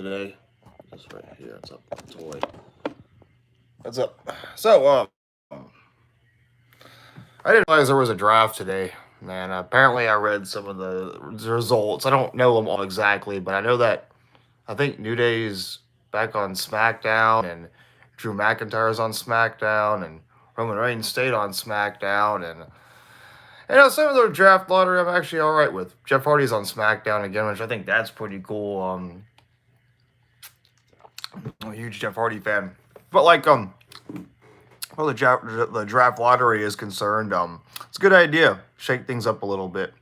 today. This right here. It's a toy. What's up? So, I didn't realize there was a draft today. And apparently, I read some of the results. I don't know them all exactly, but I know that I think New Day's back on SmackDown, and Drew McIntyre's on SmackDown, and Roman Reigns stayed on SmackDown, and some of the draft lottery I'm actually all right with. Jeff Hardy's on SmackDown again, which I think that's pretty cool. I'm a huge Jeff Hardy fan, but well, the draft lottery is concerned, it's a good idea. Shake things up a little bit.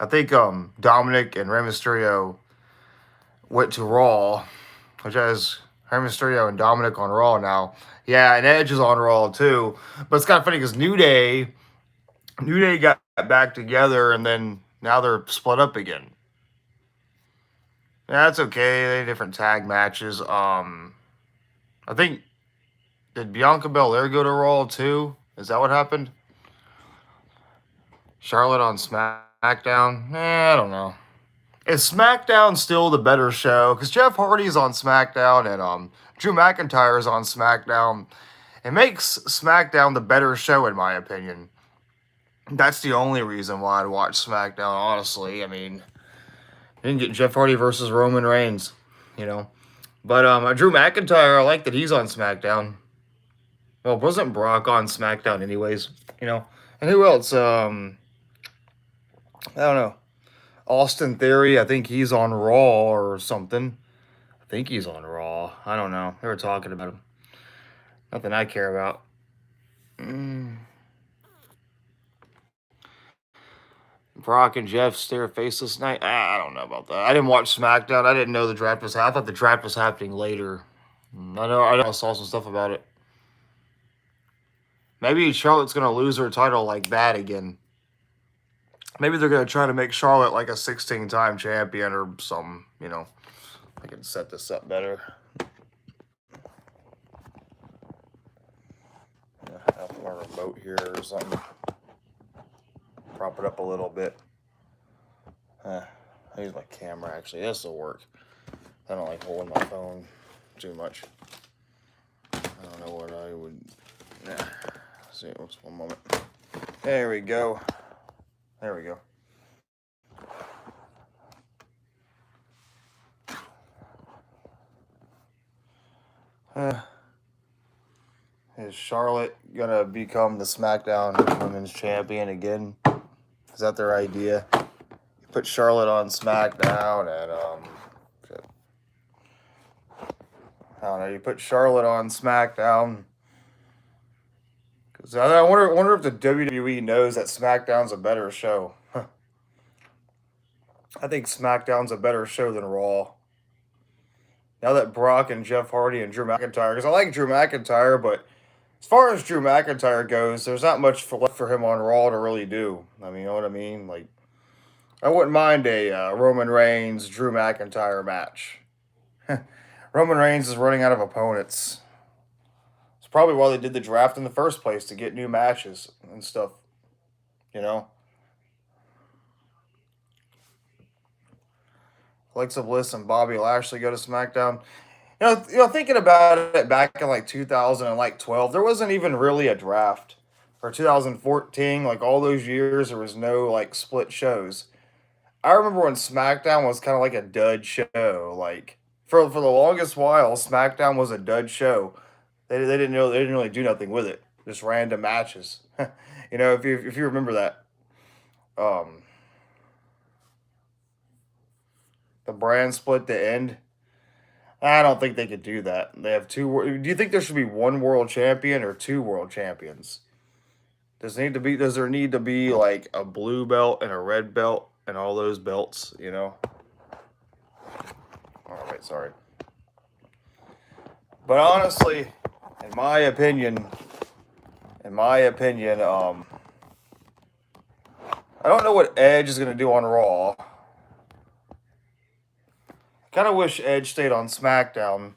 I think Dominic and Rey Mysterio went to Raw, which has Rey Mysterio and Dominic on Raw now. Yeah, and Edge is on Raw too. But it's kind of funny because New Day got back together, and then now they're split up again. Yeah, that's okay. They had different tag matches. I think did Bianca Belair go to Raw too? Is that what happened? Charlotte on SmackDown? I don't know. Is SmackDown still the better show? Because Jeff Hardy's on SmackDown and Drew McIntyre's on SmackDown. It makes SmackDown the better show, in my opinion. That's the only reason why I'd watch SmackDown, honestly. I mean, you didn't get Jeff Hardy versus Roman Reigns, you know. But Drew McIntyre, I like that he's on SmackDown. Well, wasn't Brock on SmackDown anyways, you know? And who else? I don't know. Austin Theory, I think he's on Raw or something. I think he's on Raw. I don't know. They were talking about him. Nothing I care about. Mm. Brock and Jeff stare faceless night. I don't know about that. I didn't watch SmackDown. I didn't know the draft was happening. I thought the draft was happening later. I saw some stuff about it. Maybe Charlotte's gonna lose her title like that again. Maybe they're gonna try to make Charlotte like a 16-time champion or something. You know, I can set this up better. I have my remote here or something. Prop it up a little bit. I use my camera actually. This will work. I don't like holding my phone too much. I don't know what I would. Yeah. See, oops, one moment. There we go. There we go. Is Charlotte gonna become the SmackDown Women's Champion again? Is that their idea? You put Charlotte on SmackDown and I don't know. You put Charlotte on SmackDown. Cause I wonder if the WWE knows that SmackDown's a better show. I think SmackDown's a better show than Raw. Now that Brock and Jeff Hardy and Drew McIntyre, because I like Drew McIntyre, but as far as Drew McIntyre goes, there's not much left for him on Raw to really do. I mean, you know what I mean? Like, I wouldn't mind a Roman Reigns Drew McIntyre match. Roman Reigns is running out of opponents. It's probably why they did the draft in the first place to get new matches and stuff. You know, Alexa Bliss and Bobby Lashley go to SmackDown. Thinking about it back in like 2012, there wasn't even really a draft. For 2014, like all those years, there was no like split shows. I remember when SmackDown was kind of like a dud show. Like for the longest while, SmackDown was a dud show. They didn't really do nothing with it. Just random matches. If you remember that, um, the brand split the end. I don't think they could do that. They have two. Do you think there should be one world champion or two world champions? Does there need to be like a blue belt and a red belt and all those belts? You know. All right, sorry. But honestly, in my opinion, I don't know what Edge is gonna do on Raw. Kind of wish Edge stayed on SmackDown.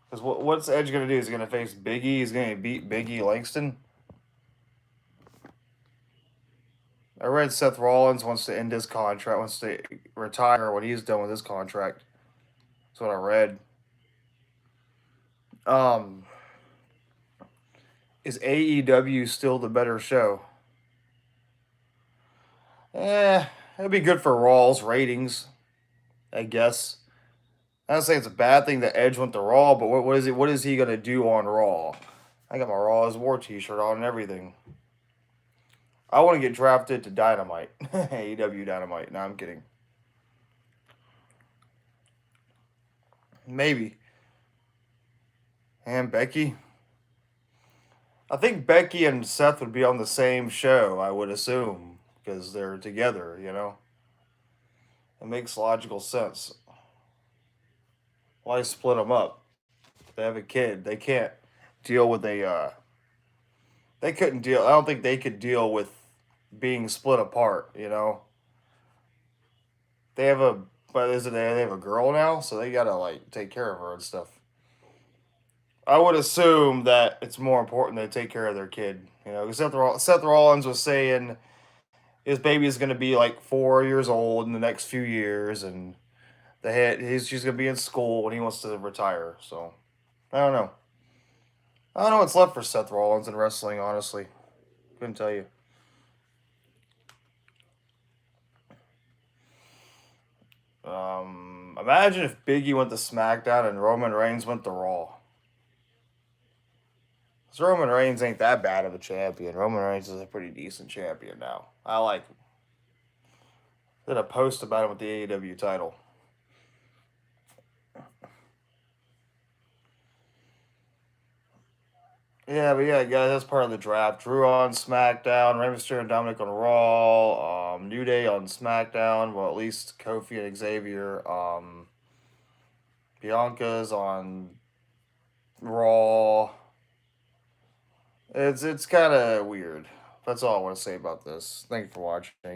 Because what's Edge going to do? Is he going to face Biggie? He's going to beat Biggie Langston? I read Seth Rollins wants to end his contract, wants to retire when he's done with his contract. That's what I read. Um, is AEW still the better show? It'd be good for Raw's ratings, I guess. I don't say it's a bad thing that Edge went to Raw, but what is it? What is he gonna do on Raw? I got my Raw as War T-shirt on and everything. I want to get drafted to Dynamite, AEW Dynamite. No, I'm kidding. Maybe. And Becky. I think Becky and Seth would be on the same show. I would assume because they're together. It makes logical sense. Why split them up? They have a kid. They can't deal with a. They couldn't deal. I don't think they could deal with being split apart. They have a. But is it they have a girl now, so they gotta like take care of her and stuff. I would assume that it's more important they take care of their kid. Because Seth Rollins was saying his baby is going to be like 4 years old in the next few years, and she's going to be in school when he wants to retire. So I don't know. I don't know what's left for Seth Rollins in wrestling. Honestly, couldn't tell you. Imagine if Biggie went to SmackDown and Roman Reigns went to Raw. Because Roman Reigns ain't that bad of a champion. Roman Reigns is a pretty decent champion now. I like him. Did a post about him with the AEW title. Yeah, but yeah, guys, that's part of the draft. Drew on SmackDown, Rey Mysterio and Dominic on Raw, New Day on SmackDown. Well, at least Kofi and Xavier. Bianca's on Raw. It's kind of weird. That's all I want to say about this. Thank you for watching.